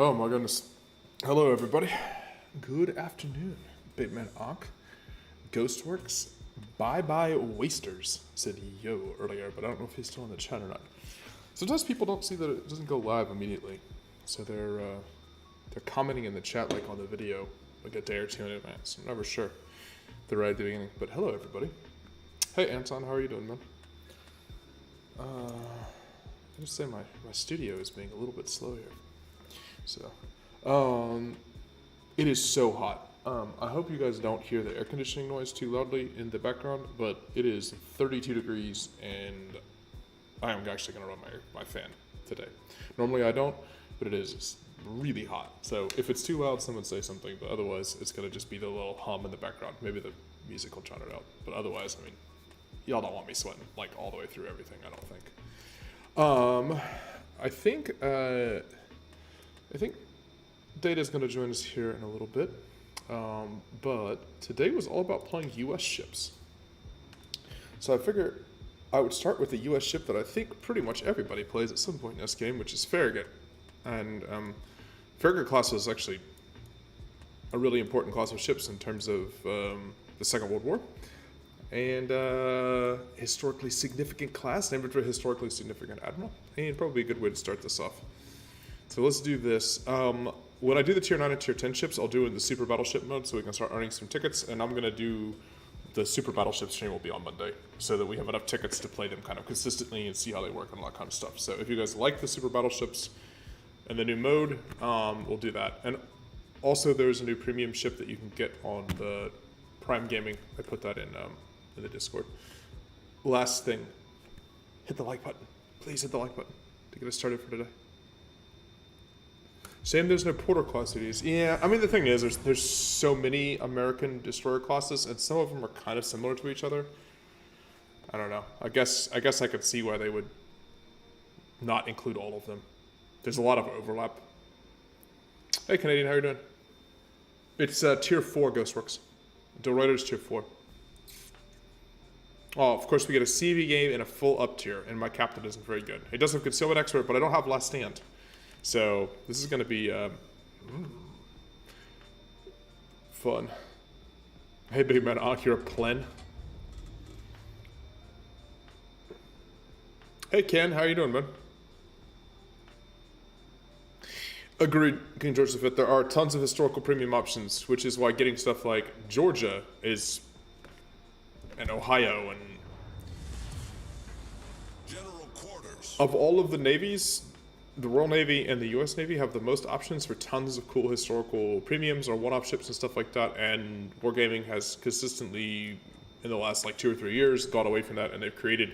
Oh my goodness. Hello everybody. Good afternoon. Bateman Ankh, Ghostworks, Bye Bye Wasters said yo earlier, but I don't know if he's still in the chat or not. Sometimes people don't see that it doesn't go live immediately. So they're commenting in the chat like on the video like a day or two in advance. I'm never sure if they're right at the beginning. But hello everybody. Hey Anton, how are you doing, man? I just say my studio is being a little bit slow here. So, it is so hot. I hope you guys don't hear the air conditioning noise too loudly in the background, but it is 32 degrees and I am actually gonna run my fan today. Normally I don't, but it is really hot. So if it's too loud, someone say something, but otherwise it's gonna just be the little hum in the background. Maybe the music will drown it out, but otherwise, I mean, y'all don't want me sweating like all the way through everything, I don't think. I think Data's going to join us here in a little bit, but today was all about playing US ships. So I figured I would start with the US ship that I think pretty much everybody plays at some point in this game, which is Farragut. And Farragut class was actually a really important class of ships in terms of the Second World War. And historically significant class, named after a historically significant admiral, and probably a good way to start this off. So let's do this. When I do the tier 9 and tier 10 ships, I'll do it in the super battleship mode so we can start earning some tickets, and I'm going to do the super battleship stream will be on Monday so that we have enough tickets to play them kind of consistently and see how they work and all that kind of stuff. So if you guys like the super battleships and the new mode, we'll do that. And also there's a new premium ship that you can get on the Prime Gaming. I put that in the Discord. Last thing, hit the like button. Please hit the like button to get us started for today. Shame there's no Porter class cities. Yeah, I mean the thing is, there's so many American destroyer classes, and some of them are kind of similar to each other. I don't know. I guess I could see why they would not include all of them. There's a lot of overlap. Hey Canadian, how you doing? It's tier 4 Ghostworks. Doreuter's tier 4. Oh, of course we get a CV game and a full up tier, and my captain isn't very good. He does have concealment expert, but I don't have last stand. So this is going to be fun. Hey big man, you're a plen. Hey Ken, how you doing, man? Agreed, King George V. There are tons of historical premium options, which is why getting stuff like Georgia is and Ohio and General Quarters. Of all of the navies, the Royal Navy and the US Navy have the most options for tons of cool historical premiums or one-off ships and stuff like that, and Wargaming has consistently in the last like 2 or 3 years got away from that, and they've created,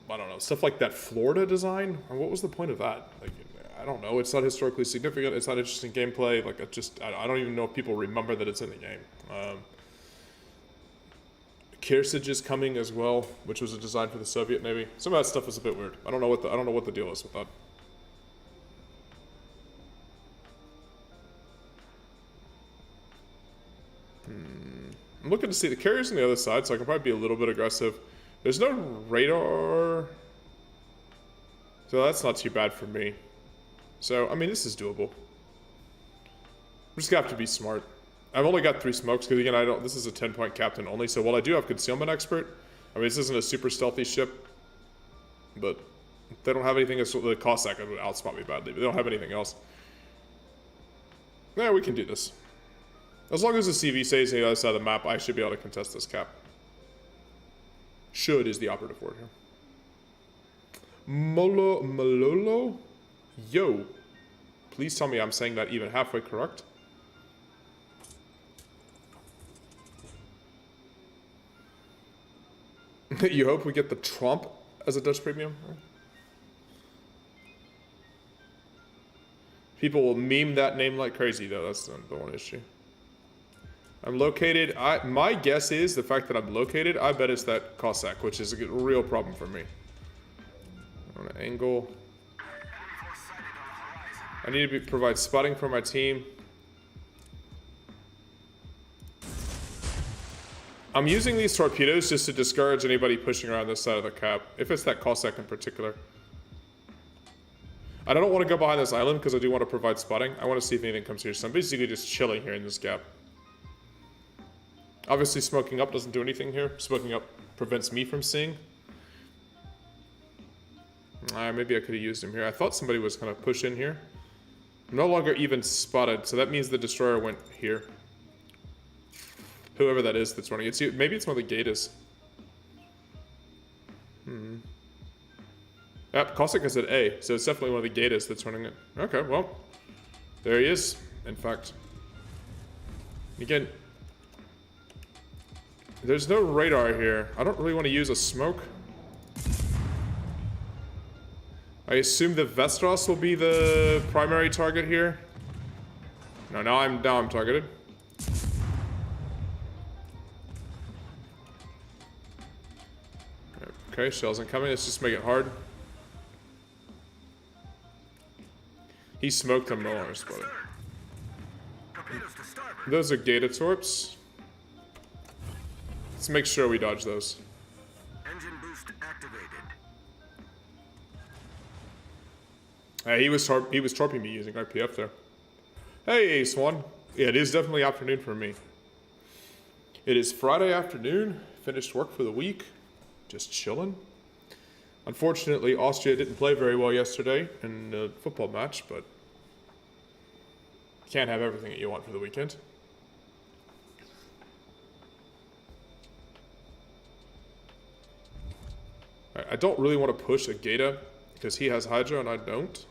I don't know, stuff like that Florida design. Or what was the point of that? Like, I don't know, it's not historically significant, it's not interesting gameplay, like I don't even know if people remember that it's in the game. Kearsage is coming as well, which was a design for the Soviet Navy. Some of that stuff is a bit weird. I don't know what the deal is with that. I'm looking to see the carriers on the other side, so I can probably be a little bit aggressive. There's no radar, so that's not too bad for me. So I mean, this is doable. We just have to be smart. I've only got 3 smokes because again, this is a 10-point captain only. So while I do have concealment expert, I mean this isn't a super stealthy ship, but they don't have anything. The Cossack would outspot me badly, but they don't have anything else. Yeah, we can do this. As long as the CV stays on the other side of the map, I should be able to contest this cap. Should is the operative word here. Malolo, yo, please tell me I'm saying that even halfway correct. You hope we get the Trump as a Dutch premium? People will meme that name like crazy though, that's the one issue. I'm located, my guess is the fact that I'm located, I bet it's that Cossack, which is a real problem for me. On an angle. I need to provide spotting for my team. I'm using these torpedoes just to discourage anybody pushing around this side of the cap, if it's that Cossack in particular. I don't want to go behind this island because I do want to provide spotting. I want to see if anything comes here. So I'm basically just chilling here in this gap. Obviously, smoking up doesn't do anything here. Smoking up prevents me from seeing. Maybe I could have used him here. I thought somebody was going to push in here. I'm no longer even spotted, so that means the destroyer went here. Whoever that is that's running it. Maybe it's one of the Gators. Yep, Cossack is at A, so it's definitely one of the Gators that's running it. Okay, well, there he is, in fact. Again, there's no radar here. I don't really want to use a smoke. I assume the Vestros will be the primary target here. No, now I'm targeted. Okay, shells incoming. Let's just make it hard. He smoked them Mars, but those are Gatatorps. Let's make sure we dodge those. Engine boost activated. He was torping me using IPF there. Hey, Swan. Yeah, it is definitely afternoon for me. It is Friday afternoon. Finished work for the week. Just chilling. Unfortunately, Austria didn't play very well yesterday in the football match, but you can't have everything that you want for the weekend. I don't really want to push a Gata because he has Hydra and I don't.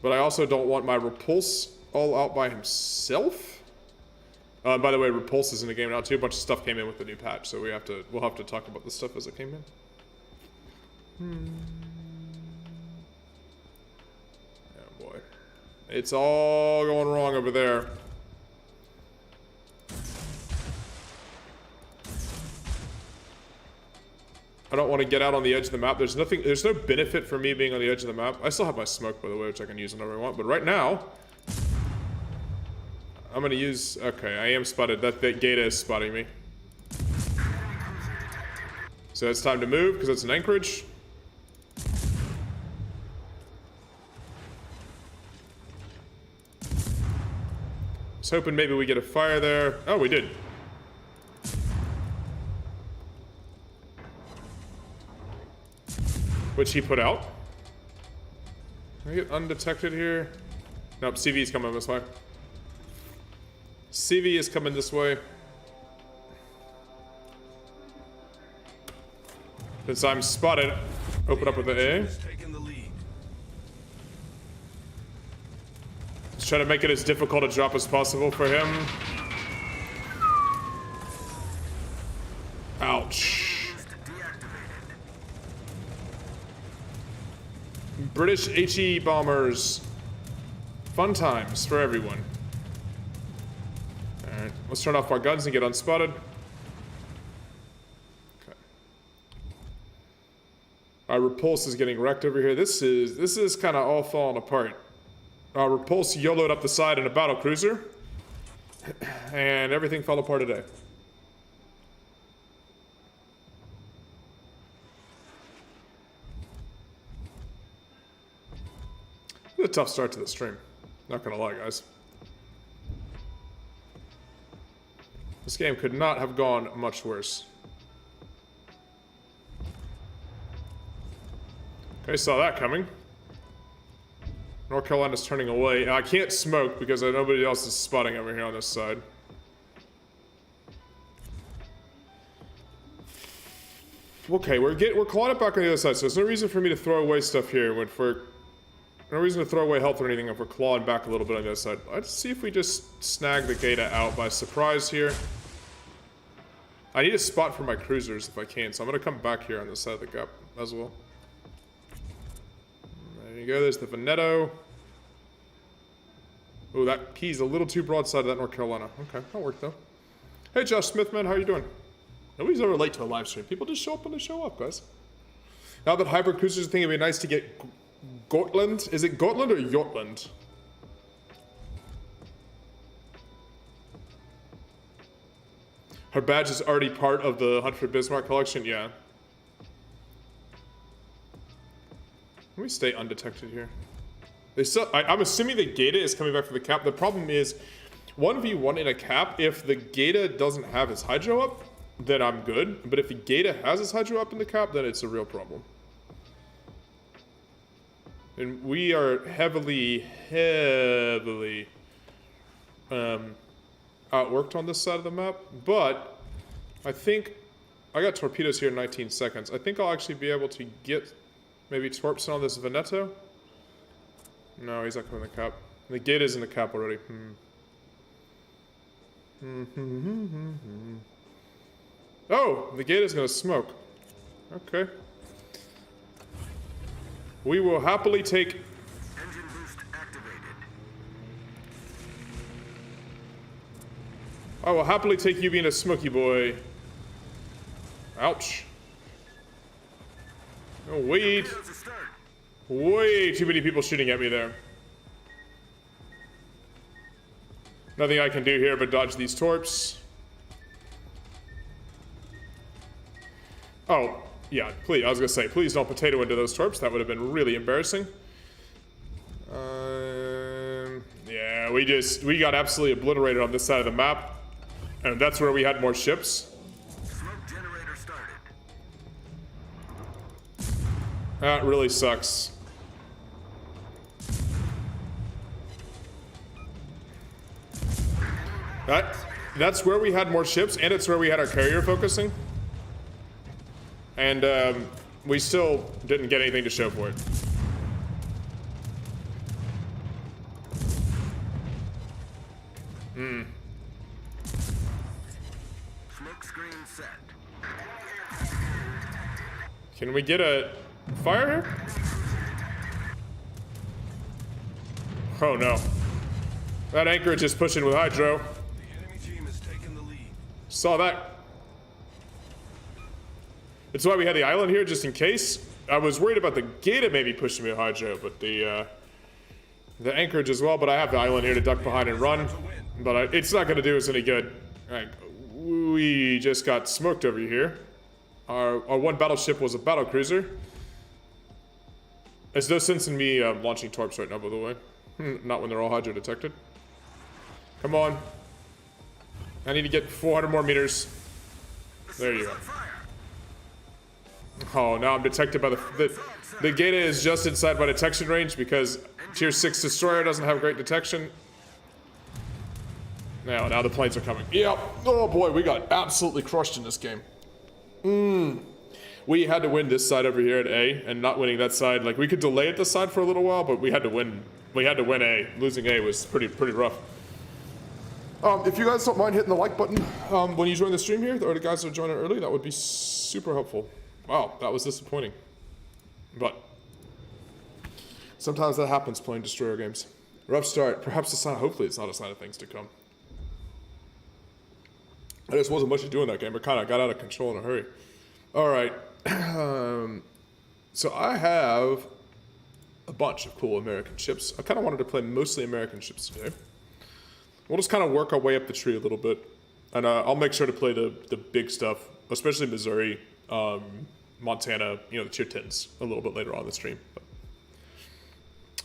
But I also don't want my Repulse all out by himself. By the way, Repulse is in the game now too. A bunch of stuff came in with the new patch, so we'll have to talk about the stuff as it came in. Oh boy. It's all going wrong over there. I don't want to get out on the edge of the map. There's no benefit for me being on the edge of the map. I still have my smoke, by the way, which I can use whenever I want. But right now, I'm going to use... Okay, I am spotted. That Gata is spotting me. So it's time to move, because it's an anchorage. I was hoping maybe we get a fire there. Oh, we did. Which he put out. Can I get undetected here? Nope, CV is coming this way. CV is coming this way. Since I'm spotted, open up with the A. Let's try to make it as difficult a drop as possible for him. Ouch. British HE bombers. Fun times for everyone. Alright, let's turn off our guns and get unspotted. Okay. Our Repulse is getting wrecked over here. This is kind of all falling apart. Our Repulse YOLO'd up the side in a battle cruiser. And everything fell apart today. A tough start to the stream. Not gonna lie, guys. This game could not have gone much worse. Okay, saw that coming. North Carolina's turning away. I can't smoke because nobody else is spotting over here on this side. Okay, we're clawing it back on the other side, so there's no reason for me to throw away stuff here no reason to throw away health or anything if we're clawing back a little bit on the other side. Let's see if we just snag the Gata out by surprise here. I need a spot for my cruisers if I can, so I'm going to come back here on this side of the gap as well. There you go, there's the Veneto. Ooh, that key's a little too broadside of that North Carolina. Okay, that'll work though. Hey Josh Smith, man, how you doing? Nobody's ever late to a live stream. People just show up when they show up, guys. Now that hybrid cruisers think it'd be nice to get Gotland? Is it Gotland or Jotland? Her badge is already part of the Hunt for Bismarck collection? Yeah. Let me stay undetected here. They still, I'm assuming the Gata is coming back for the cap. The problem is 1v1 in a cap. If the Gata doesn't have his Hydro up, then I'm good. But if the Gata has his Hydro up in the cap, then it's a real problem. And we are heavily outworked on this side of the map. But I think I got torpedoes here in 19 seconds. I think I'll actually be able to get maybe Torpson on this Veneto. No, he's not coming in the cap. The gate is in the cap already. Oh, the gate is gonna smoke. Okay. We will happily take. Engine boost activated. I will happily take you being a smoky boy. Ouch. Oh, wait. Torpedoes astern. Way too many people shooting at me there. Nothing I can do here but dodge these torps. Oh, yeah, please, I was gonna say, please don't potato into those torps. That would have been really embarrassing. Yeah, we got absolutely obliterated on this side of the map. And that's where we had more ships. Smoke generator started. That really sucks. That's where we had more ships, and it's where we had our carrier focusing. And we still didn't get anything to show for it. Smoke screen set. Can we get a fire here? Oh no. That anchorage is pushing with Hydro. The enemy team has taken the lead. Saw that. That's why we had the island here, just in case. I was worried about the Gata maybe pushing me with Hydro, but the anchorage as well. But I have the island here to duck behind and run. But it's not going to do us any good. Like, we just got smoked over here. Our one battleship was a battle cruiser. There's no sense in me launching torps right now, by the way. Not when they're all Hydro detected. Come on. I need to get 400 more meters. There you go. Oh, now I'm detected by the Gata is just inside my detection range because Tier 6 Destroyer doesn't have great detection. Now the planes are coming. Yep. Oh boy, we got absolutely crushed in this game. We had to win this side over here at A, and not winning that side. Like, we could delay at this side for a little while, but we had to win. We had to win A. Losing A was pretty rough. If you guys don't mind hitting the like button when you join the stream here, or the guys that are joining early, that would be super helpful. Wow, that was disappointing. But sometimes that happens playing Destroyer games. Rough start. Perhaps a sign. Hopefully it's not a sign of things to come. There just wasn't much to do in that game. It kind of got out of control in a hurry. All right. So I have a bunch of cool American ships. I kind of wanted to play mostly American ships today. We'll just kind of work our way up the tree a little bit. And I'll make sure to play the big stuff, especially Missouri, Montana, you know, the tier 10s a little bit later on in the stream. But.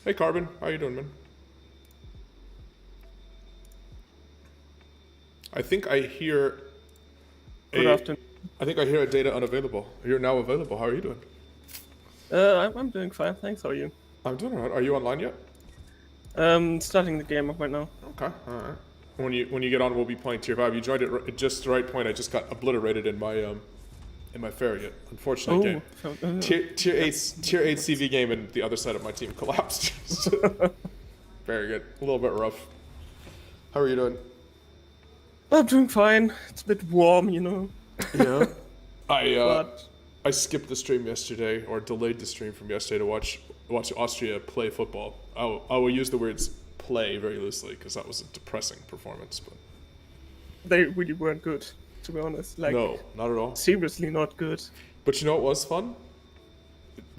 Hey, Carbon. How you doing, man? I think I hear Good afternoon. I think I hear a data unavailable. You're now available. How are you doing? I'm doing fine, thanks. How are you? I'm doing alright. Are you online yet? Starting the game up right now. Okay, alright. When you get on, we'll be playing tier 5. You joined it at just the right point. I just got obliterated in my Farragut. Unfortunate game. Tier 8 CV game, and the other side of my team collapsed. Very good. A little bit rough. How are you doing? I'm doing fine. It's a bit warm, you know. Yeah. But I skipped the stream yesterday, or delayed the stream from yesterday to watch Austria play football. I will use the words play very loosely because that was a depressing performance. But they really weren't good, to be honest. Like, no, not at all. Seriously not good. But you know what was fun?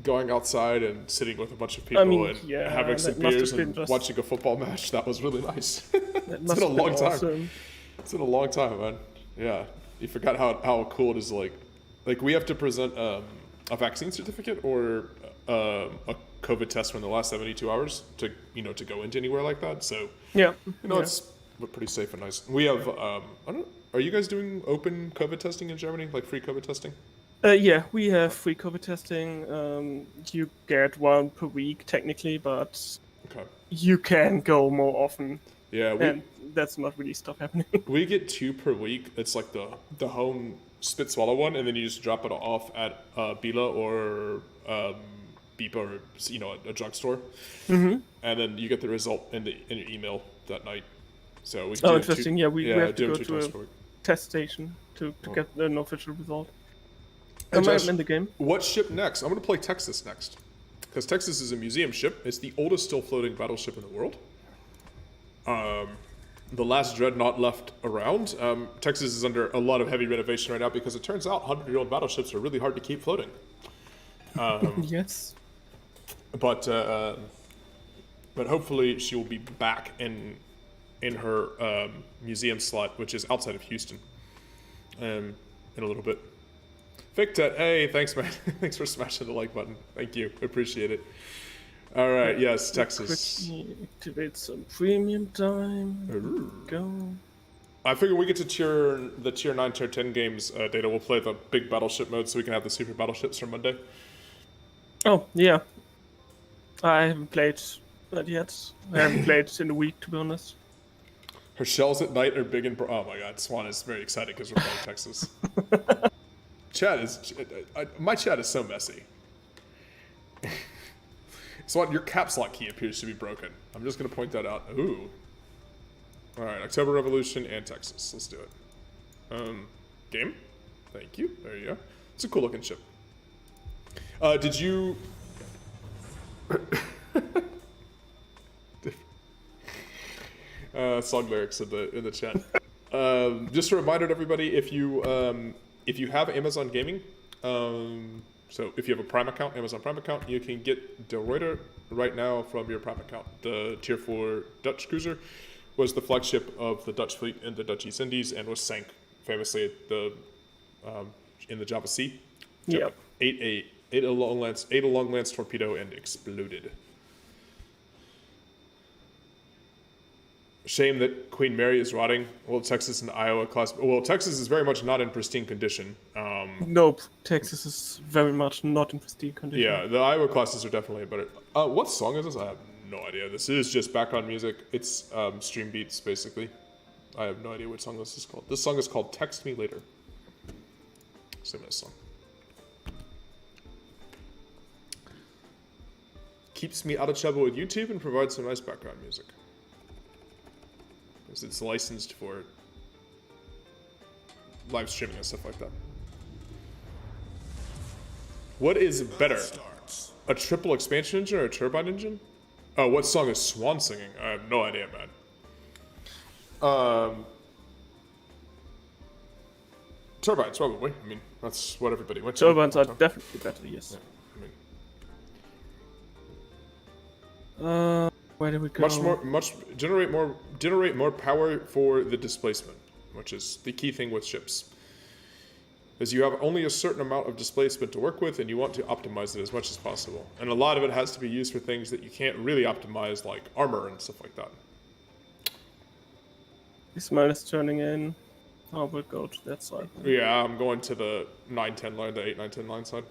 Going outside and sitting with a bunch of people having some beers and watching a football match. That was really nice. It's been a long time. It's been a long time, man. Yeah. You forgot how cool it is, like we have to present a vaccine certificate or a COVID test from the last 72 hours to to go into anywhere like that. So Yeah. it's pretty safe and nice. We have I don't. Are you guys doing open COVID testing in Germany, like free COVID testing? Yeah, we have free COVID testing. You get one per week technically, but Okay. you can go more often, Yeah, and that's not really stuff happening. we get 2 per week. It's like the home spit swallow one, and then you just drop it off at Bila or Beepa or a drugstore, and then you get the result in your email that night. So we do Interesting. Yeah, we have to do go them 2 to times a per week. test station to get an official result. Hey, Josh, I'm in the game. what ship next? I'm going to play Texas next. Because Texas is a museum ship. It's the oldest still floating battleship in the world. The last dreadnought left around. Texas is under a lot of heavy renovation right now because it turns out 100-year-old battleships are really hard to keep floating. Yes. But hopefully she will be back in her museum slot, which is outside of Houston, in a little bit. Victet, hey, thanks, man. Thanks for smashing the like button. Thank you. Appreciate it. All right, yes, Texas. Quickly activate some premium time. Go. I figure we get to the tier 9, tier 10 games, Data. We'll play the big battleship mode so we can have the super battleships for Monday. Oh, yeah. I haven't played that yet. I haven't played in a week, to be honest. Her shells at night are big and... Oh my god, Swan is very excited because we're playing Texas. My chat is so messy. Swan, your caps lock key appears to be broken. I'm just going to point that out. Ooh. Alright, October Revolution and Texas. Let's do it. Game? Thank you. There you go. It's a cool looking ship. Did you... song lyrics in the chat. Just a reminder to everybody, if you have Amazon Gaming, so if you have a Prime account, Amazon Prime account, you can get De Ruyter right now from your Prime account. The Tier 4 Dutch cruiser was the flagship of the Dutch fleet in the Dutch East Indies and was sank famously at in the Java Sea. Yep. Ate a long lance torpedo and exploded. Shame that Queen Mary is rotting. Well, Texas and Iowa class. Well, Texas is very much not in pristine condition. Nope, Texas is very much not in pristine condition. Yeah, the Iowa classes are definitely better. What song is this? I have no idea. This is just background music. It's stream beats, basically. I have no idea what song this is called. This song is called Text Me Later. Same as song. Keeps me out of trouble with YouTube and provides some nice background music. Because it's licensed for live streaming and stuff like that. What is better? A triple expansion engine or a turbine engine? Oh, what song is Swan singing? I have no idea, man. Turbines, probably. I mean, that's what everybody went to. Turbines are definitely better, yes. Yeah, Where do we go? Generate more power for the displacement, which is the key thing with ships. Is you have only a certain amount of displacement to work with, and you want to optimize it as much as possible. And a lot of it has to be used for things that you can't really optimize, like armor and stuff like that. Ismail is turning in. I will go to that side. Yeah, I'm going to the 9-10 line, the 8-9-10 line side.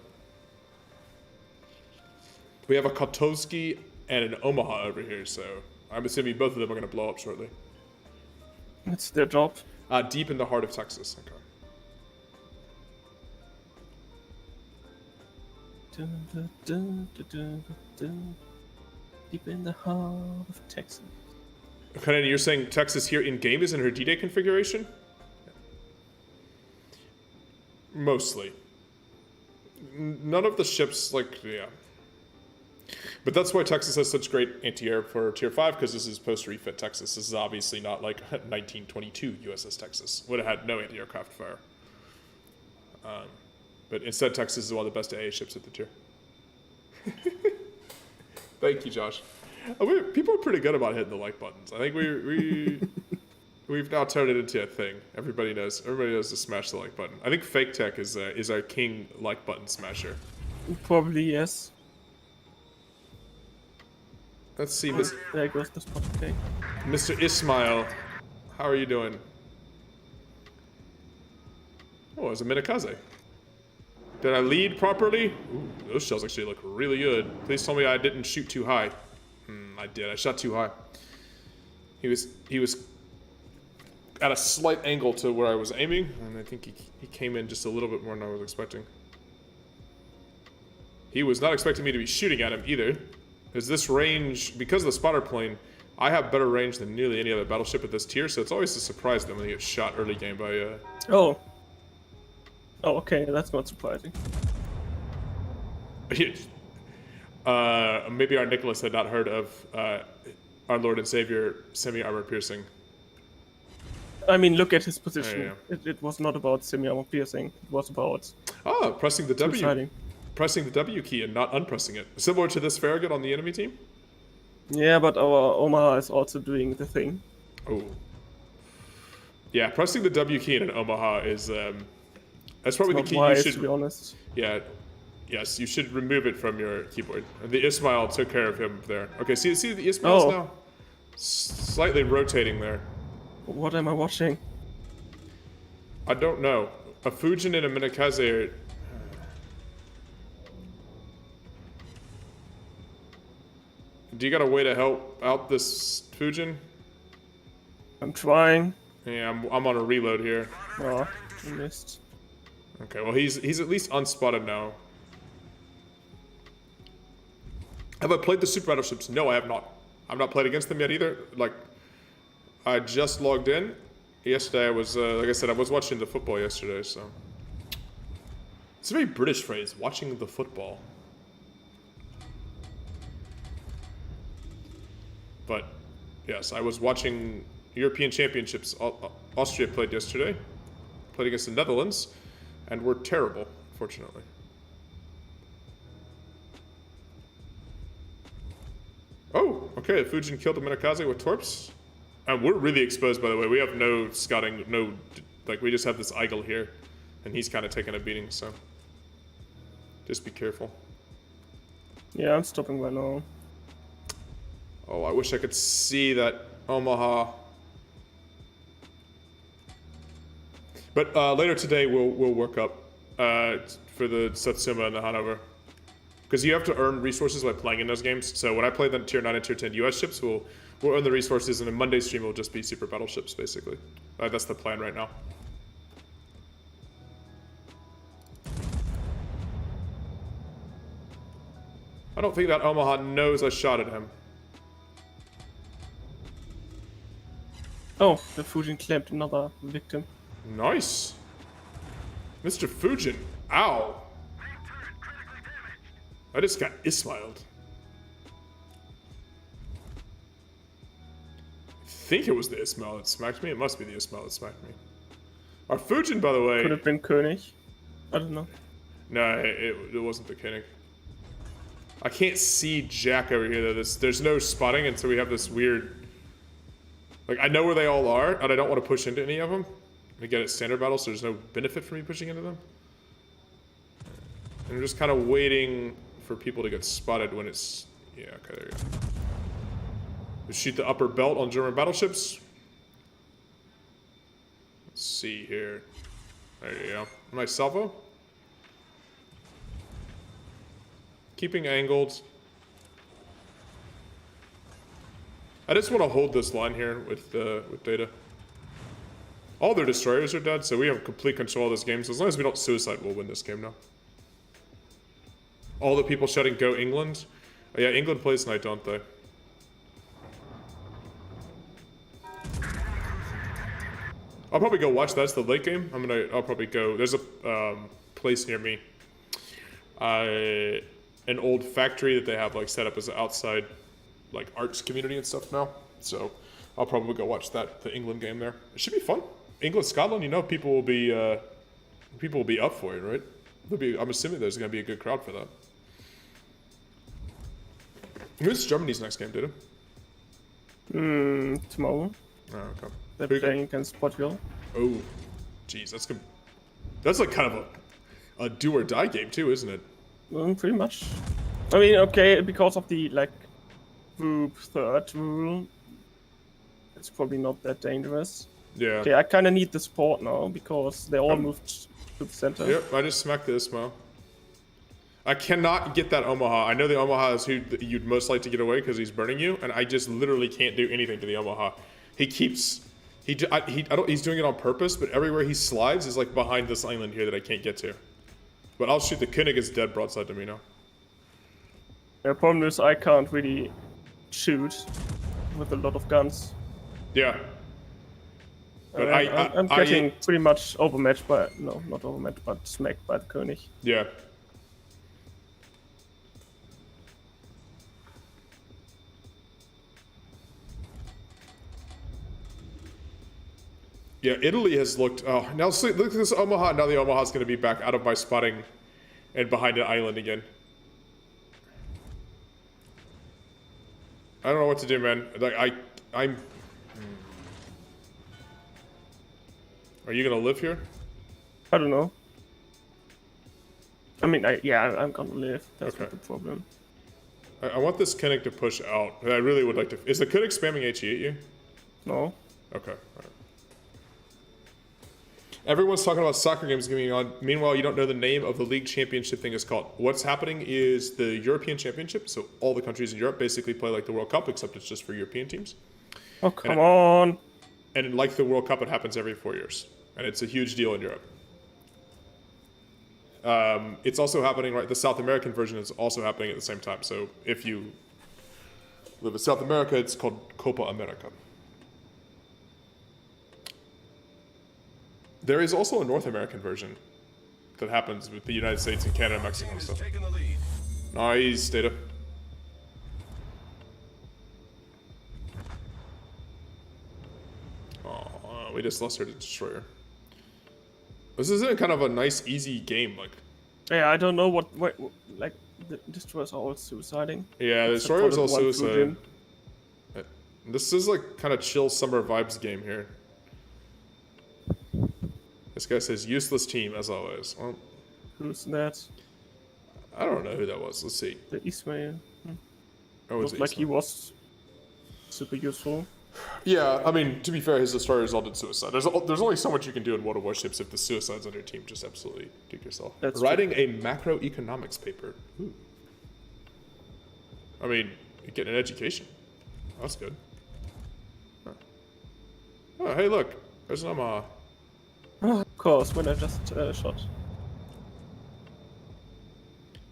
We have a Kotovsky and an Omaha over here, so I'm assuming both of them are going to blow up shortly. It's their job. Deep in the heart of Texas. Okay. Deep in the heart of Texas. Okay, you're saying Texas here in game is in her D-Day configuration? Mostly. None of the ships, yeah. But that's why Texas has such great anti-air for Tier 5, because this is post-refit Texas. This is obviously not like 1922 USS Texas. Would have had no anti-aircraft fire. But instead, Texas is one of the best AA ships at the tier. Thank you, Josh. People are pretty good about hitting the like buttons. I think we've now turned it into a thing. Everybody knows to smash the like button. I think Fake Tech is our king like button smasher. Probably yes. Let's see, There goes the spot. Okay. Mr. Ismail. How are you doing? Oh, it's a Minakaze. Did I lead properly? Ooh, those shells actually look really good. Please tell me I didn't shoot too high. I did. I shot too high. He was at a slight angle to where I was aiming, and I think he came in just a little bit more than I was expecting. He was not expecting me to be shooting at him either. Because this range, because of the spotter plane, I have better range than nearly any other battleship at this tier, so it's always a surprise then when they get shot early game by Oh. Oh, okay, that's not surprising. maybe our Nicholas had not heard of our Lord and Savior semi-armor piercing. I mean, look at his position. Yeah. It was not about semi-armor piercing. It was about Pressing the W. suiciding. Pressing the W key and not unpressing it. Similar to this Farragut on the enemy team? Yeah, but our Omaha is also doing the thing. Oh. Yeah, pressing the W key in an Omaha is that's probably the Not key wise, you to should. be honest. Yeah, yes, you should remove it from your keyboard. And the Ismail took care of him there. Okay, see the Ismail's Oh. now slightly rotating there. What am I watching? I don't know. A Fujin and a Minakaze are... Do you got a way to help out this Fujin? I'm trying. Yeah, I'm on a reload here. Oh, I missed. Okay, well he's at least unspotted now. Have I played the Super Battleships? No, I have not. I've not played against them yet either. Like, I just logged in. Yesterday I was, like I said, I was watching the football yesterday, so. It's a very British phrase, watching the football. But, yes, I was watching European Championships. Austria played yesterday. Played against the Netherlands. And we're terrible, fortunately. Oh, okay, Fujin killed a Minakaze with torps. And we're really exposed, by the way. We have no scouting, we just have this Eigel here. And he's kind of taking a beating, so. Just be careful. Yeah, I'm stopping right now. Oh, I wish I could see that Omaha. But later today, we'll work up for the Satsuma and the Hanover. Because you have to earn resources by playing in those games. So when I play the Tier 9 and Tier 10 US ships, we'll earn the resources, and a Monday stream will just be super battleships, basically. That's the plan right now. I don't think that Omaha knows I shot at him. Oh, the Fujin claimed another victim. Nice. Mr. Fujin. Ow. I just got Ismailed. I think it was the Ismail that smacked me. It must be the Ismail that smacked me. Our Fujin, by the way... Could have been König. I don't know. No, it wasn't the Koenig. I can't see Jack over here, though. There's no spotting, and so we have this weird... Like, I know where they all are, and I don't want to push into any of them. And again, it's standard battle, so there's no benefit for me pushing into them. And I'm just kind of waiting for people to get spotted when it's... Yeah, okay, there you go. We shoot the upper belt on German battleships. Let's see here. There you go. Nice salvo. Keeping angled. I just want to hold this line here with data. All their destroyers are dead, so we have complete control of this game. So as long as we don't suicide, we'll win this game now. All the people shouting "Go England!" Oh, yeah, England plays tonight, don't they? I'll probably go watch that. It's the late game. I'll probably go. There's a place near me. An old factory that they have like set up as an outside like arts community and stuff now. So I'll probably go watch the England game there. It should be fun. England, Scotland, you know, people will be up for it, right? I'm assuming there's going to be a good crowd for that. Who's Germany's next game, did it? Tomorrow. Oh, okay. They're playing against Portugal. Oh, jeez, that's good. That's like kind of a do or die game too, isn't it? Pretty much. I mean, okay, because of the like group third rule, it's probably not that dangerous. Yeah. Okay, I kind of need the support now because they all moved to the center. Yep, I just smacked this, Mo. I cannot get that Omaha. I know the Omaha is who you'd most like to get away because he's burning you, and I just literally can't do anything to the Omaha. He keeps... I don't, he's doing it on purpose, but everywhere he slides is like behind this island here that I can't get to. But I'll shoot. The Koenig is dead broadside to me now. The problem is I can't really shoot with a lot of guns. Yeah. But I'm getting pretty much overmatched by... No, not overmatched, but smacked by the König. Yeah. Yeah, Italy has looked... Oh, now see, look at this Omaha. Now the Omaha's going to be back out of my spotting and behind an island again. I don't know what to do, man. Like, I'm... Are you going to live here? I don't know. I mean, I'm gonna live. That's Okay. not the problem. I want this Koenig to push out. I really would like to... Is the Koenig spamming HE at you? No. Okay, alright. Everyone's talking about soccer games going on. Meanwhile, you don't know the name of the league championship thing is called. What's happening is the European Championship. So all the countries in Europe basically play like the World Cup, except it's just for European teams. Oh, come on. And like the World Cup, it happens every 4 years. And it's a huge deal in Europe. It's also happening, right? The South American version is also happening at the same time. So if you live in South America, it's called Copa America. There is also a North American version that happens with the United States and Canada and Mexico and Team stuff. is taking the lead. Nice, Data. Oh, we just lost our destroyer. This isn't kind of a nice, easy game, like. Yeah, I don't know what like the destroyers are all suiciding. Yeah, the Except for destroyer is the also one through suicide. Jim. This is like kind of chill summer vibes game here. This guy says useless team as always. Well, Who's that? I don't know who that was. Let's see. The Ismail. Oh, Looks like he was super useful. Yeah, I mean, to be fair, his destroyers all did suicide. There's only so much you can do in World of Warships if the suicides on your team just absolutely kick yourself. That's Writing a macroeconomics paper. Ooh. I mean, you get an education. That's good. Huh. Oh, hey, look. There's an Omaha. Oh, of course, when I just shot.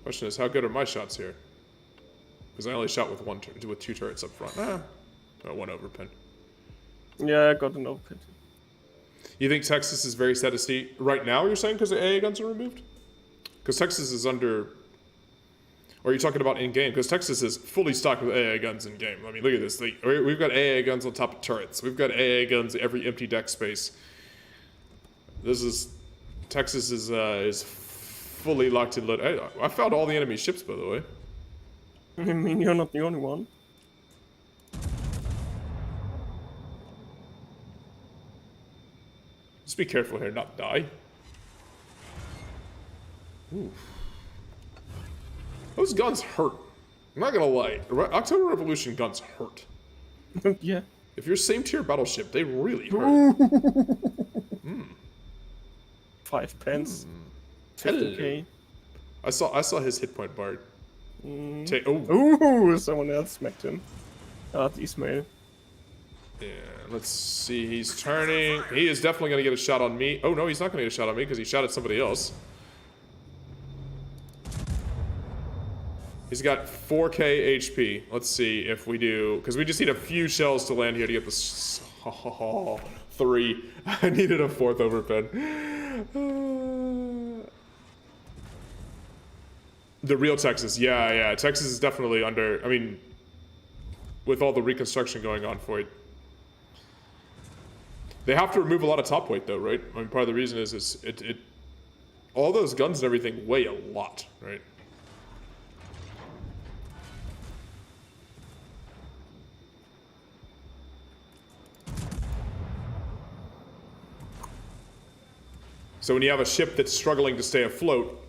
Question is, how good are my shots here? Because I only shot with with 2 turrets up front. One overpin. Yeah, I got an open. You think Texas is very sad to see right now? You're saying because the AA guns are removed? Because Texas is under. Or are you talking about in game? Because Texas is fully stocked with AA guns in game. I mean, look at this. We've got AA guns on top of turrets. We've got AA guns every empty deck space. Texas is fully locked and loaded. I found all the enemy ships, by the way. I mean, you're not the only one. Just be careful here, not die. Ooh. Those guns hurt. I'm not gonna lie. October Revolution guns hurt. Yeah. If you're same tier battleship, they really hurt. 5 pence. 50k. I saw his hit point bar. Ooh, someone else smacked him. That's Ismail. Yeah, let's see. He's turning. He is definitely going to get a shot on me. Oh, no, he's not going to get a shot on me because he shot at somebody else. He's got 4k HP. Let's see if we do... Because we just need a few shells to land here to get this... Oh, 3. I needed a 4th overpin. The real Texas. Yeah. Texas is definitely under... I mean, with all the reconstruction going on for it. They have to remove a lot of top weight, though, right? I mean, part of the reason is all those guns and everything weigh a lot, right? So when you have a ship that's struggling to stay afloat,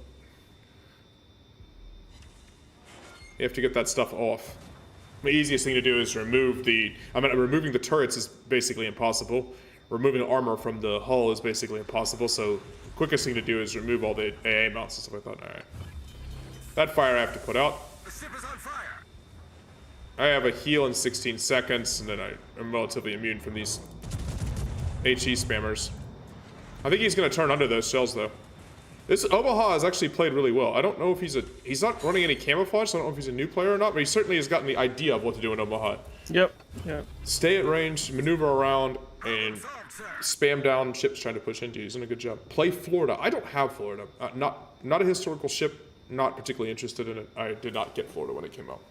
You have to get that stuff off. The easiest thing to do is remove the... removing the turrets is basically impossible. Removing armor from the hull is basically impossible, so the quickest thing to do is remove all the AA mounts and stuff like that. Alright. That fire I have to put out. The ship is on fire. I have a heal in 16 seconds, and then I'm relatively immune from these HE spammers. I think he's going to turn under those shells, though. This Omaha has actually played really well. I don't know if he's not running any camouflage, so I don't know if he's a new player or not, but he certainly has gotten the idea of what to do in Omaha. Yep. Yeah. Stay at range, maneuver around, and spam down ships trying to push into you. He's doing a good job. Play Florida. I don't have Florida. Not a historical ship. Not particularly interested in it. I did not get Florida when it came out.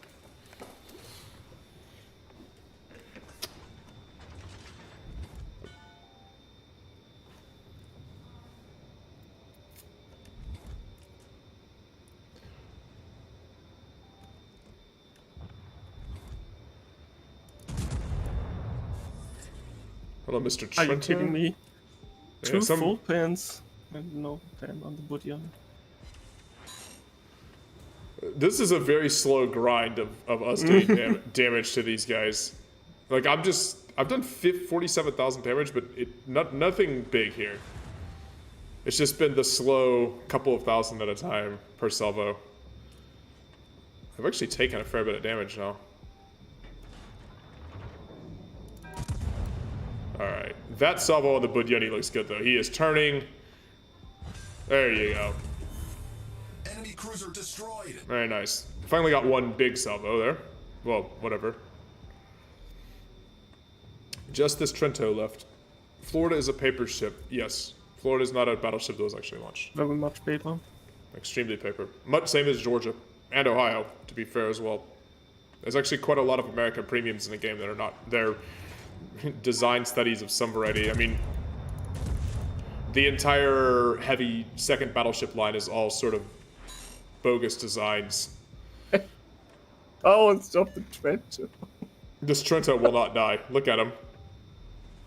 Hello, Mr. Trento. Are you kidding me? Yeah, Two full pans and no pan on the Budyan. This is a very slow grind of us doing damage to these guys. Like, I've done 47,000 damage, but nothing big here. It's just been the slow couple of thousand at a time per salvo. I've actually taken a fair bit of damage now. Alright, that salvo on the Budyani looks good though. He is turning. There you go. Enemy cruiser destroyed. Very nice. Finally got one big salvo there. Well, whatever. Just this Trento left. Florida is a paper ship. Yes. Florida is not a battleship that was actually launched. Very much paper. Extremely paper. Much same as Georgia. And Ohio, to be fair as well. There's actually quite a lot of American premiums in the game that are not. They're design studies of some variety. I mean, the entire heavy second battleship line is all sort of bogus designs. Oh, and stop the Trento. This Trento will not die. Look at him.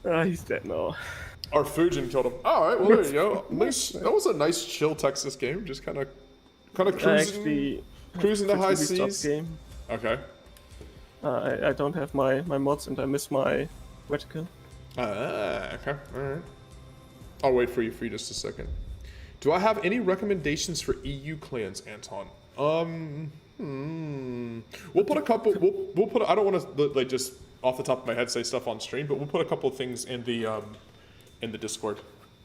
Ah, he's dead now. Our Fujin killed him. Alright, well there you go. Nice. That was a nice chill Texas game. Just kind of cruising the high seas. Game. Okay. I don't have my mods and I miss my vertical. Okay. Alright. I'll wait for you for just a second. Do I have any recommendations for EU clans, Anton? We'll put a couple. We'll put. I don't want to like just off the top of my head say stuff on stream, but we'll put a couple of things in the Discord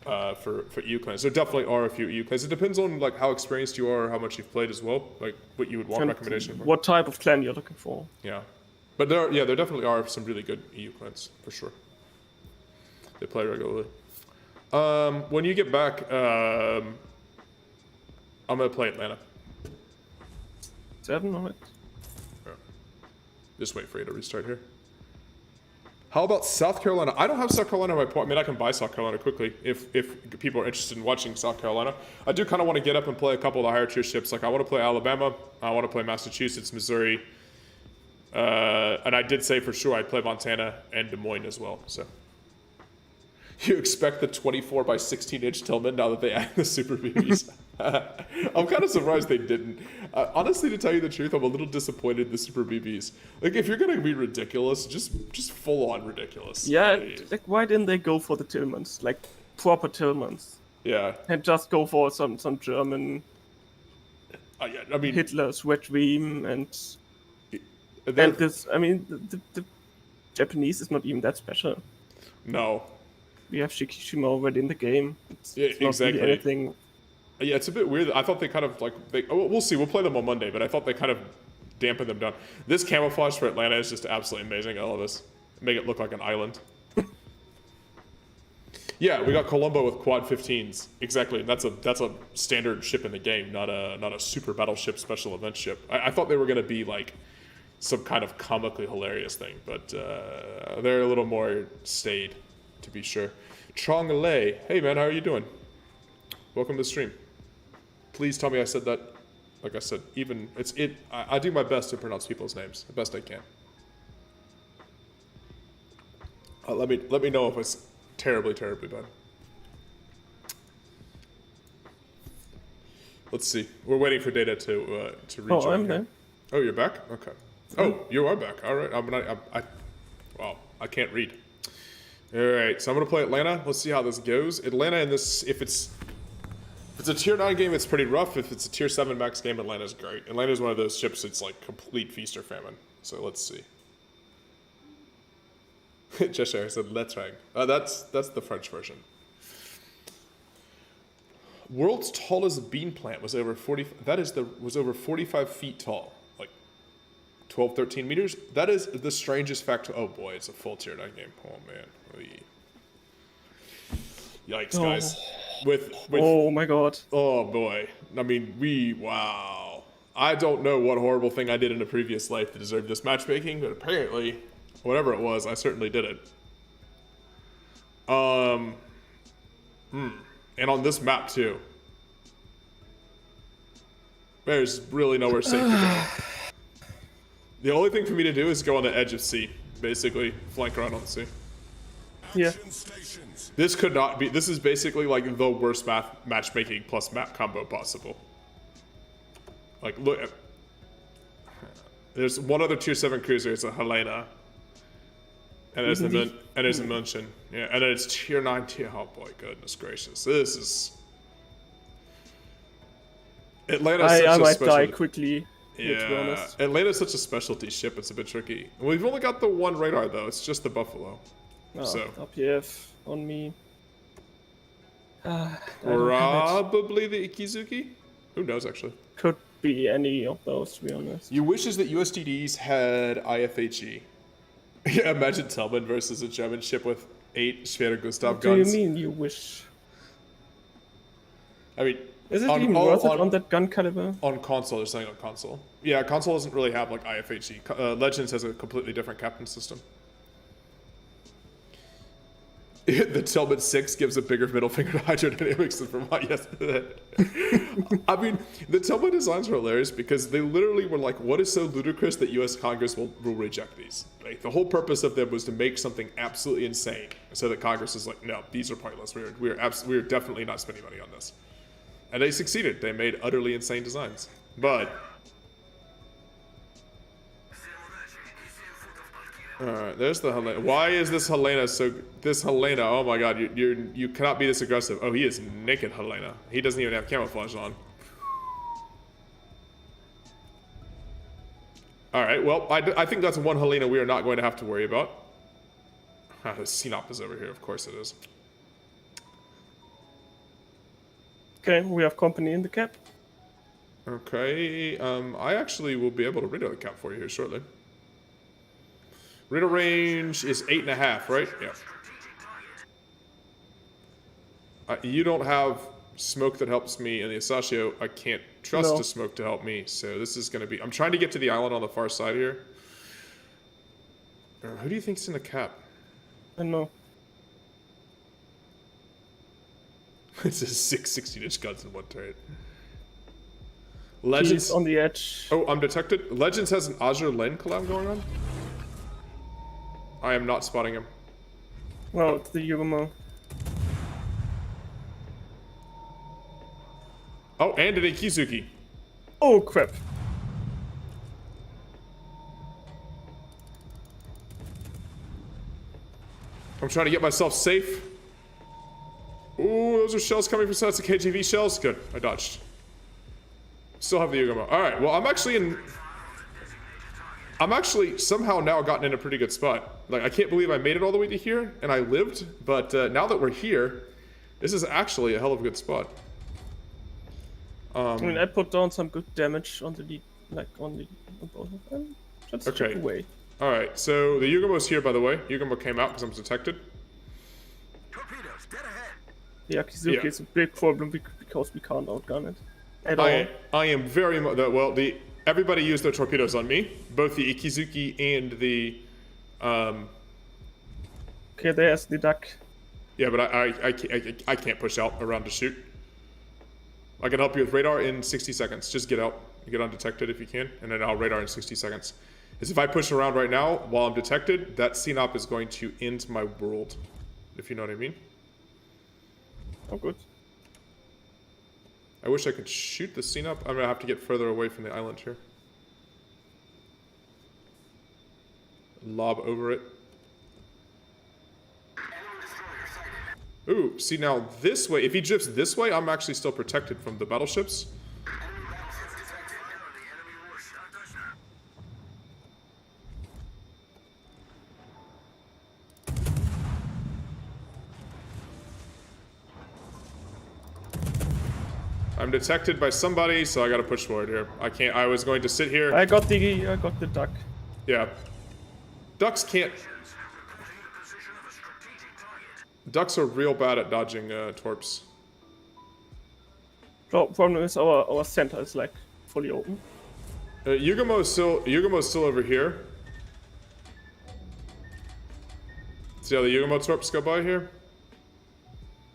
for EU clans. There definitely are a few EU clans. It depends on like how experienced you are, how much you've played as well, like what you would want And recommendation for. what type of clan you're looking for. Yeah, but there definitely are some really good EU clans for sure. They play regularly. When you get back, I'm gonna play Atlanta. 7 on it. Yeah. Just wait for you to restart here. How about South Carolina? I don't have South Carolina in my point. I mean, I can buy South Carolina quickly if people are interested in watching South Carolina. I do kind of want to get up and play a couple of the higher tier ships. Like I want to play Alabama. I want to play Massachusetts, Missouri. And I did say for sure I'd play Montana and Des Moines as well. So you expect the 24 by 16 inch Tillman now that they add the Super BBs. I'm kind of surprised they didn't. Honestly, to tell you the truth, I'm a little disappointed in the Super BBs. Like, if you're gonna be ridiculous, just full on ridiculous. Yeah, like why didn't they go for the Tillmans, like proper Tillmans, Yeah. and just go for some German Yeah, I mean, Hitler's Red Dream and they're- this? I mean, the Japanese is not even that special. no. We have Shikishima already in the game. It's Yeah, not really exactly. anything. Yeah, it's a bit weird. I thought they kind of like we'll see. We'll play them on Monday, but I thought they kind of dampened them down. This camouflage for Atlanta is just absolutely amazing. I love this. Make it look like an island. Yeah, we got Colombo with quad 15s. Exactly. That's a standard ship in the game, not a super battleship special event ship. I thought they were gonna be like some kind of comically hilarious thing, but they're a little more staid, to be sure. Trong Lei, hey man, how are you doing? Welcome to the stream. Please tell me I said that. Like I said, I do my best to pronounce people's names the best I can. Let me know if it's terribly bad. Let's see. We're waiting for data to reach. Oh, over I'm here. there. Oh, you're back? Okay. Oh, you are back. All right. Wow, I can't read. All right, so I'm gonna play Atlanta. Let's see how this goes. Atlanta in this, if it's a tier 9 game, it's pretty rough. If it's a tier 7 max game, Atlanta's great. Atlanta's one of those ships. It's like complete feast or famine. So let's see. Cheshire said let's rang. That's the French version. World's tallest bean plant was over 40. Was over 45 feet tall, like 12, 13 meters. That is the strangest fact. Oh boy, it's a full tier 9 game. Oh man. Oy. Yikes, guys. With oh my god. Oh boy. I mean, wow. I don't know what horrible thing I did in a previous life to deserve this matchmaking, but apparently, whatever it was, I certainly did it. And on this map too. There's really nowhere safe to go. The only thing for me to do is go on the edge of C, basically flank around on the C. Yeah. This could not be. This is basically like the worst matchmaking plus map combo possible. Like, look. There's one other tier 7 cruiser. It's a Helena. And there's there's a München. Yeah, and then it's tier 9 tier. Oh boy, goodness gracious. This is. Atlanta's such I a might special. die quickly. Yeah, to be honest. Atlanta's such a specialty ship. It's a bit tricky. We've only got the one radar though. It's just the Buffalo. Oh, So WF on me. I don't have it. probably the Ikizuki. Who knows actually? Could be any of those, to be honest. You wishes that USDDs had IFHE. Yeah, imagine Tillman versus a German ship with 8 Schwere Gustav What guns. do you mean you wish? I mean, Is it even worth it on that gun caliber? on console, they're saying on console. Yeah, console doesn't really have like IFHE. Legends has a completely different captain system. The Tillman 6 gives a bigger middle finger to hydrodynamics than Vermont yesterday. I mean, the Tillman designs are hilarious because they literally were like, what is so ludicrous that US Congress will reject these? Like, the whole purpose of them was to make something absolutely insane so that Congress is like, no, these are pointless. We are definitely not spending money on this. And they succeeded. They made utterly insane designs. But alright, there's the Helena. Why is this Helena so... This Helena, oh my god, you cannot be this aggressive. Oh, he is naked Helena. He doesn't even have camouflage on. Alright, well, I think that's one Helena we are not going to have to worry about. The CNOP is over here, of course it is. Okay, we have company in the cap. Okay, I actually will be able to radar the cap for you here shortly. Radar range is 8.5, right? Yeah. You don't have smoke that helps me, and the Asashio, I can't trust a smoke to help me, so this is going to be... I'm trying to get to the island on the far side here. Who do you think's in the cap? I don't know. It's a 6 16-inch guns in one turret. He's Legends... on the edge. Oh, I'm detected. Legends has an Azure Len collab going on. I am not spotting him. Well, it's the Yugumo. Oh, and an Ikizuki. Oh, crap. I'm trying to get myself safe. Ooh, those are shells coming from sets of KGV shells. Good, I dodged. Still have the Yugumo. Alright, well, I'm actually somehow now gotten in a pretty good spot. Like, I can't believe I made it all the way to here, and I lived, but now that we're here, this is actually a hell of a good spot. I mean, I put down some good damage on the on both of them. Just Okay. chip away. Alright, so the Yugumo's here, by the way. Yugumo came out because I'm detected. Torpedoes, dead ahead. The Akizuki Yeah. is a big problem because we can't outgun it at all. I am very much... Well, everybody used their torpedoes on me. Both the Ikizuki and the... Okay, there's the duck. Yeah, but I can't push out around to shoot. I can help you with radar in 60 seconds. Just get out. Get undetected if you can, and then I'll radar in 60 seconds. Because if I push around right now while I'm detected, that CNOP is going to end my world. If you know what I mean. Oh, good. I wish I could shoot the CNOP. I'm going to have to get further away from the island here. lob over it. Ooh, see now this way, if he drifts this way, I'm actually still protected from the battleships. I'm detected by somebody, so I gotta push forward here. I can't, I was going to sit here. I got the duck. Yeah. Ducks can't... Ducks are real bad at dodging torps. Problem is our center is like fully open. Yugumo's still over here. See how the Yugumo torps go by here?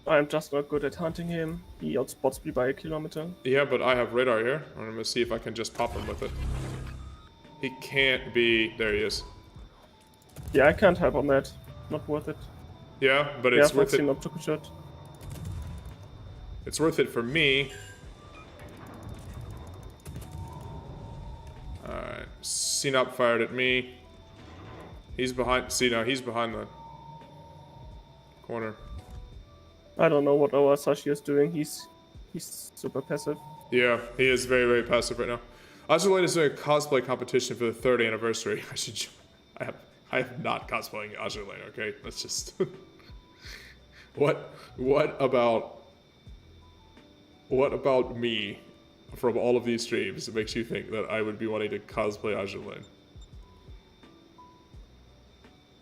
I'm just not good at hunting him. He outspots me by a kilometer. Yeah, but I have radar here. I'm gonna see if I can just pop him with it. He can't be... There he is. Yeah, I can't help on that. Not worth it. Yeah, but it's worth it. Not took a shot. It's worth it for me. Alright. Sinop fired at me. He's behind... See, now he's behind the corner. I don't know what our Sashi is doing. He's super passive. Yeah, he is very, very passive right now. Azulane is doing a cosplay competition for the 3rd anniversary. I should... I have not cosplaying Azulane, okay? Let's just... What about me from all of these streams that makes you think that I would be wanting to cosplay Azulane?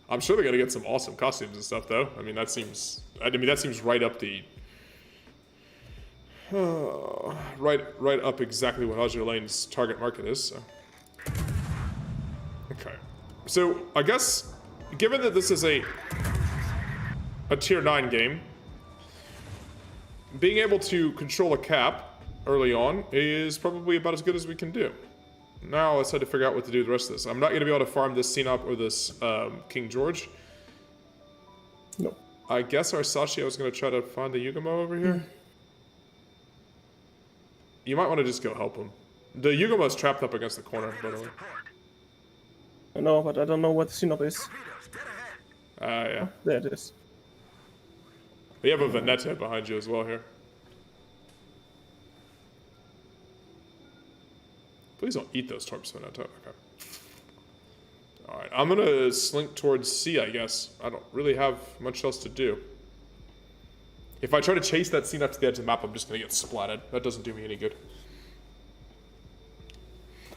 I'm sure they're gonna get some awesome costumes and stuff, though. I mean, that seems right up the right up exactly what Azulane's target market is. So. Okay, so I guess given that this is a tier 9 game, being able to control a cap early on is probably about as good as we can do. Now let's try to figure out what to do the rest of this. I'm not going to be able to farm this Sinop or this King George. No. I guess our Sashio is going to try to find the Yugumo over here. You might want to just go help him. The Yugumo's trapped up against the corner, by the way. I know, but I don't know what Sinop is. Yeah. There it is. We have a Veneta behind you as well here. Please don't eat those torps, Veneta. Okay. Alright, I'm gonna slink towards C, I guess. I don't really have much else to do. If I try to chase that scene up to the edge of the map, I'm just gonna get splatted. That doesn't do me any good.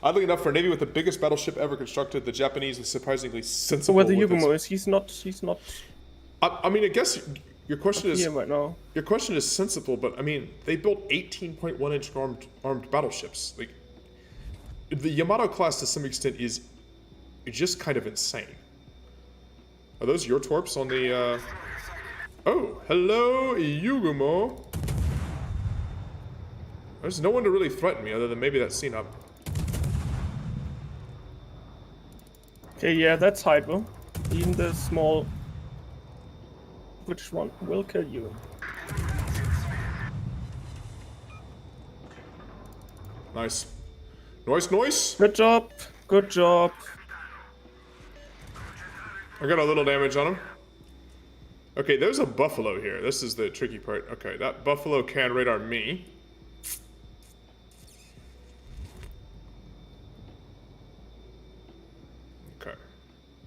Oddly enough, for a navy with the biggest battleship ever constructed, the Japanese is surprisingly sensible. So where the with Yugumo its... is, he's not. I mean, I guess your question is right now. Your question is sensible, but I mean, they built 18.1-inch armed battleships. Like, the Yamato class to some extent is just kind of insane. Are those your torps on the? Oh, hello, Yugumo. There's no one to really threaten me other than maybe that scene up. Okay, yeah, that's Hydro. Even the small British one will kill you. Nice. Nice. Good job. Good job. I got a little damage on him. Okay, there's a buffalo here. This is the tricky part. Okay, that buffalo can radar me. Okay.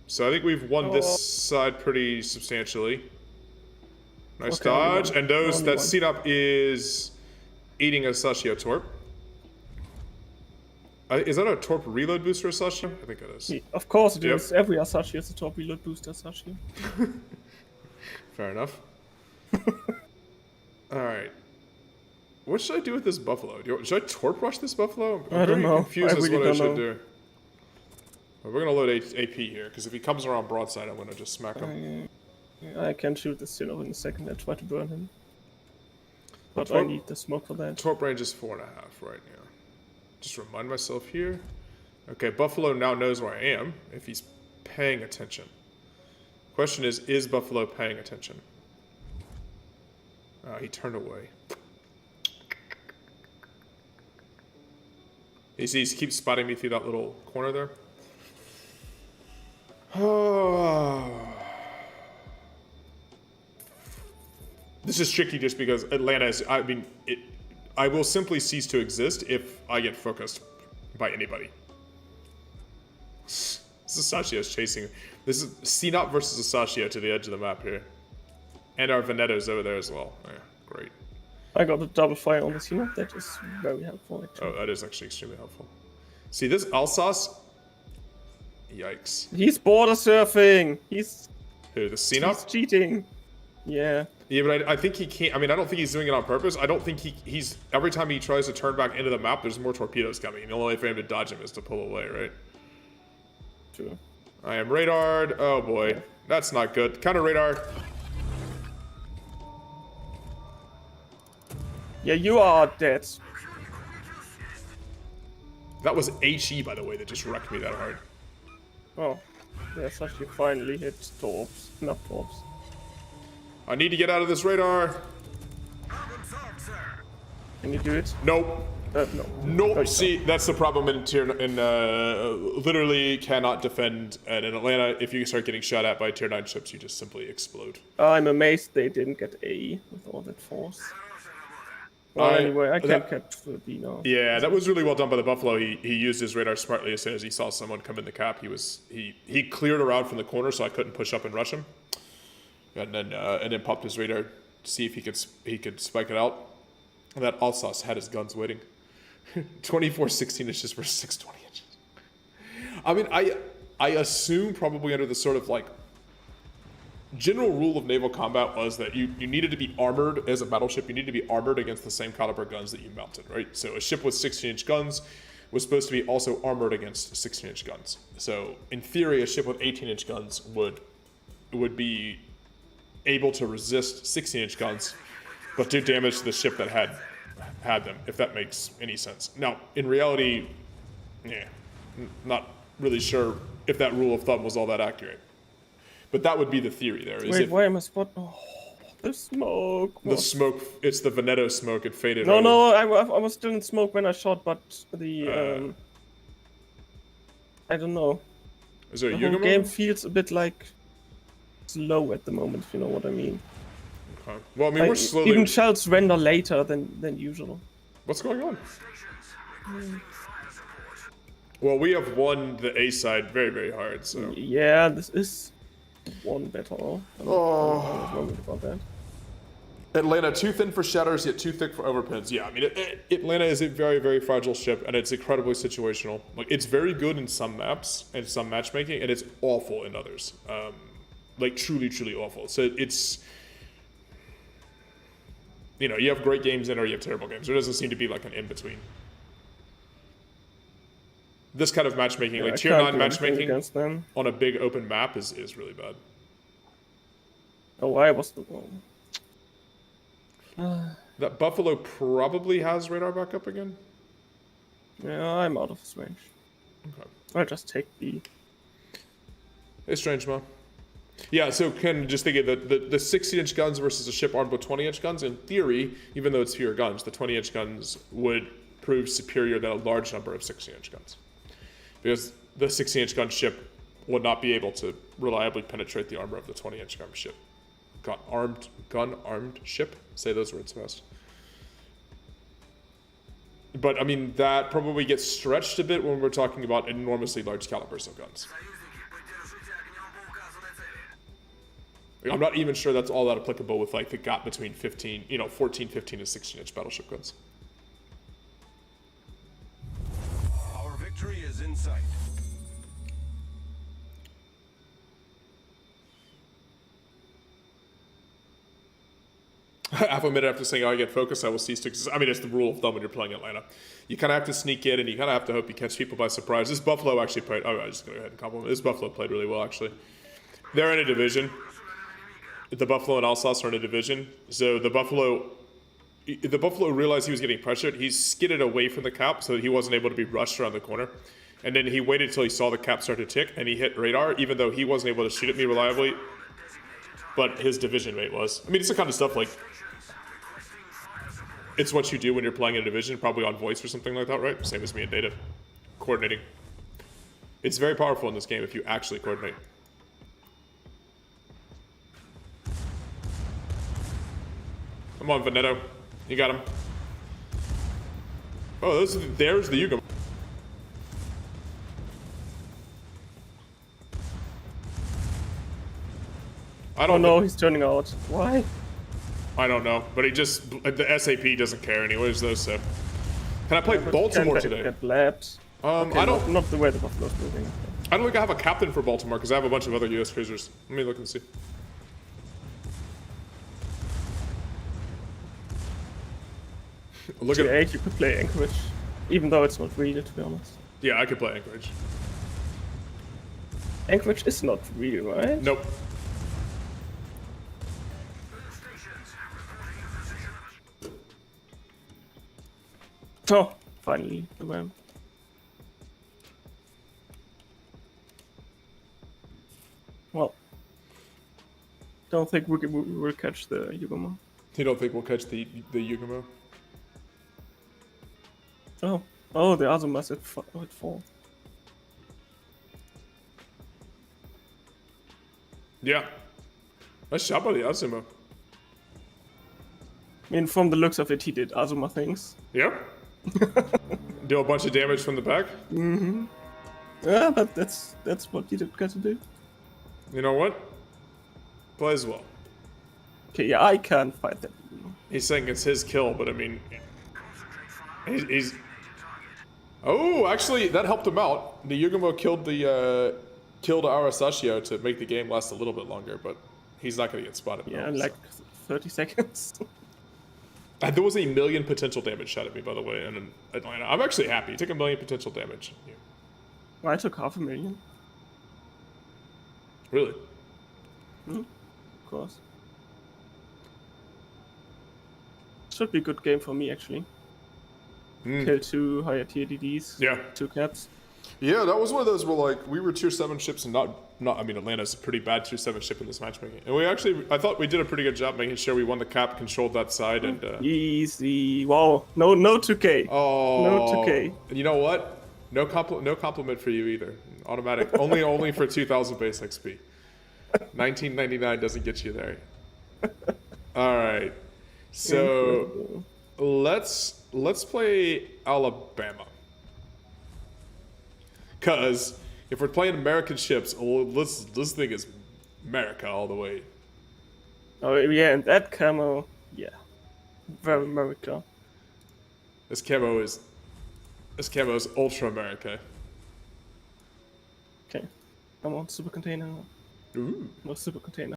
So I think we've won this side pretty substantially. Nice dodge. And that Sinop is eating a Sashio torp. Is that a torp reload booster Sashio? I think it is. Yeah, of course it is. Every Asashi is a torp reload booster Asashi. Fair enough. Alright. What should I do with this buffalo? Should I torp rush this buffalo? I'm I don't know. confused as to what I should know. do. Well, we're gonna load AP here, because if he comes around broadside, I'm gonna just smack him. I can shoot the Sinnoh in a second and try to burn him. But I need the smoke for that. Torp range is 4.5 right now. Just remind myself here. Okay, Buffalo now knows where I am, if he's paying attention. Question is Buffalo paying attention? He turned away. He keeps spotting me through that little corner there. This is tricky just because Atlanta is, I mean, I will simply cease to exist if I get focused by anybody. Sasashio is chasing. This is CNOP versus Sasashio to the edge of the map here. And our Venetto's over there as well. Yeah, great. I got a double fire on the scene. That is very helpful, actually. Oh, that is actually extremely helpful. See, this Alsace? Yikes. He's border surfing! He's Who, the CNOP? He's cheating. Yeah. Yeah, but I think he can't. I mean, I don't think he's doing it on purpose. I don't think he's. Every time he tries to turn back into the map, there's more torpedoes coming. The only way for him to dodge him is to pull away, right? True. I am radared. Oh boy. That's not good. Counter radar. Yeah, you are dead. That was HE, by the way, that just wrecked me that hard. Oh. Yes, actually finally hit torps. Enough torps. I need to get out of this radar. Can you do it? Nope. No. Nope. Oh, See, that's the problem in literally cannot defend. And in Atlanta, if you start getting shot at by tier 9 ships, you just simply explode. I'm amazed they didn't get A with all that force. Well, anyway, I can capture B now. Yeah, that was really well done by the Buffalo. He used his radar smartly. As soon as he saw someone come in the cap, he cleared around from the corner, so I couldn't push up and rush him. And then popped his radar to see if he could spike it out. And that Alsace had his guns waiting. 24 16 inches versus 620 inches. I mean, I assume probably under the sort of like general rule of naval combat was that you needed to be armored as a battleship. You needed to be armored against the same caliber guns that you mounted, right? So a ship with 16-inch guns was supposed to be also armored against 16-inch guns. So in theory, a ship with 18-inch guns would be able to resist 16-inch guns, but do damage to the ship that had them, if that makes any sense. Now, in reality, yeah, not really sure if that rule of thumb was all that accurate. But that would be the theory there. Wait, why am I spot? Oh, the smoke. The smoke, it's the Venetto smoke, it faded. No, I was still in smoke when I shot, but the, I don't know. Is there a the whole game feels a bit like slow at the moment, if you know what I mean. Okay. Well, I mean, we're slowly... Even shells render later than usual. What's going on? Well, we have won the A side very, very hard, so... Yeah, this is one battle. I'm not worried about that. Atlanta, too thin for shatters, yet too thick for overpins. Yeah, I mean, Atlanta is a very, very fragile ship, and it's incredibly situational. Like, it's very good in some maps and some matchmaking, and it's awful in others. Like, truly, truly awful. So it's... You know, you have great games in or you have terrible games. There doesn't seem to be like an in-between. This kind of matchmaking, like tier 9 matchmaking on a big open map is really bad. Oh, I was the one. That Buffalo probably has radar back up again? Yeah, I'm out of his range. Okay. I'll just take B. It's strange, Mo. Yeah, so Ken, just thinking that the 16-inch guns versus a ship armed with 20-inch guns, in theory, even though it's fewer guns, the 20-inch guns would prove superior than a large number of 16-inch guns. Because the 16-inch gun ship would not be able to reliably penetrate the armor of the 20-inch gun ship. Gun-armed ship? Say those words fast. But, I mean, that probably gets stretched a bit when we're talking about enormously large calibers of guns. I'm not even sure that's all that applicable with like the gap between 14, 15, and 16-inch battleship guns. Our victory is in sight. Half a minute after saying, I get focused, I will cease to exist. I mean, it's the rule of thumb when you're playing Atlanta. You kind of have to sneak in, and you kind of have to hope you catch people by surprise. This Buffalo actually played... Oh, I'm just going to go ahead and compliment. This Buffalo played really well, actually. They're in a division. The Buffalo and Alsace are in a division. So the Buffalo realized he was getting pressured. He skidded away from the cap so that he wasn't able to be rushed around the corner. And then he waited until he saw the cap start to tick, and he hit radar, even though he wasn't able to shoot at me reliably. But his division mate was. I mean, it's the kind of stuff like... It's what you do when you're playing in a division, probably on voice or something like that, right? Same as me and Data. Coordinating. It's very powerful in this game if you actually coordinate. Come on, Veneto. You got him. Oh, there's the Yugo. I Oh don't no, know. he's turning out. Why? I don't know, but the SAP doesn't care anyways, though. So, can I play But Baltimore can today? Get lapped. Okay, I don't. Not the way the Buffalo's moving. I don't think I have a captain for Baltimore because I have a bunch of other US cruisers. Let me look and see. Look at. G8, you could play Anchorage, even though it's not real, to be honest. Yeah, I could play Anchorage. Anchorage is not real, right? Nope. Oh, finally, the ram. Well, don't think we will catch the Yugamo. You don't think we'll catch the Yugumo? Oh, the Azumas at 4. Yeah. Nice shot by the Azuma. I mean, from the looks of it, he did Azuma things. Yep. Do a bunch of damage from the back. Yeah, but that's what you got to do. You know what? Play as well. Okay, yeah, I can't fight that. He's saying it's his kill, but I mean, he's. Oh, actually, that helped him out. The Yugumo killed Arasashio to make the game last a little bit longer, but he's not going to get spotted. Yeah, now, in like so. 30 seconds. There was 1 million potential damage shot at me, by the way, in Atlanta. I'm actually happy. He took 1 million potential damage. Yeah. Well, I took 500,000. Really? Of course. Should be a good game for me, actually. Kill 2 higher tier DDs. Yeah. 2 cats. Yeah, that was one of those where like we were tier 7 ships and not I mean Atlanta's a pretty bad tier 7 ship in this matchmaking. And I thought we did a pretty good job making sure we won the cap, controlled that side and Easy. Wow. No 2K. Oh. No 2K. You know what? No compliment for you either. Automatic. only for 2000 base XP. 1999 doesn't get you there. All right. So let's play Alabama. Cause if we're playing American ships, this thing is America all the way. Oh yeah, and that camo, yeah, very America. This camo is ultra America. Okay, I'm on super container. Ooh. No super container.